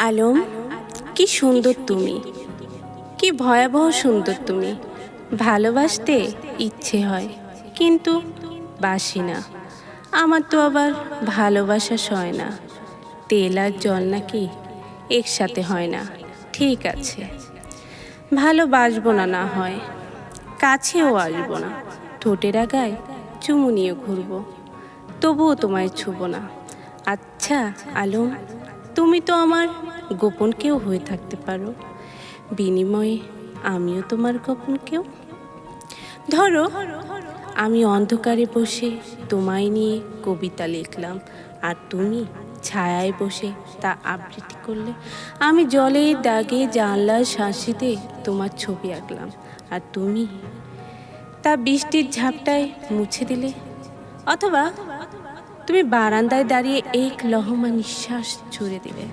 আলম, কি সুন্দর তুমি, কি ভয়াবহ সুন্দর তুমি। ভালোবাসতে ইচ্ছে হয় কিন্তু বাসি না। আমার তো আবার ভালোবাসা সয় না। তেল আর জল নাকি একসাথে হয় না। ঠিক আছে, ভালোবাসবো না, না হয় কাছেও আসবো না। ঠোঁটের আগায় চুমু নিয়ে ঘুরবো, তবুও তোমায় ছুবো না। আচ্ছা আলম, তুমি তো আমার গোপন কেউ হয়ে থাকতে পারো, বিনিময়ে আমিও তোমার গোপন কেউ। ধরো, আমি অন্ধকারে বসে তোমায় নিয়ে কবিতা লিখলাম, আর তুমি ছায়ায় বসে তা আবৃত্তি করলে। আমি জলের দাগে জানলার শাঁসিতে তোমার ছবি আঁকলাম, আর তুমি তা বৃষ্টির ঝাপটায় মুছে দিলে। অথবা তুমি বারান্দায় দাঁড়িয়ে এক লহমা নিঃশ্বাস ছুড়ে দিলে।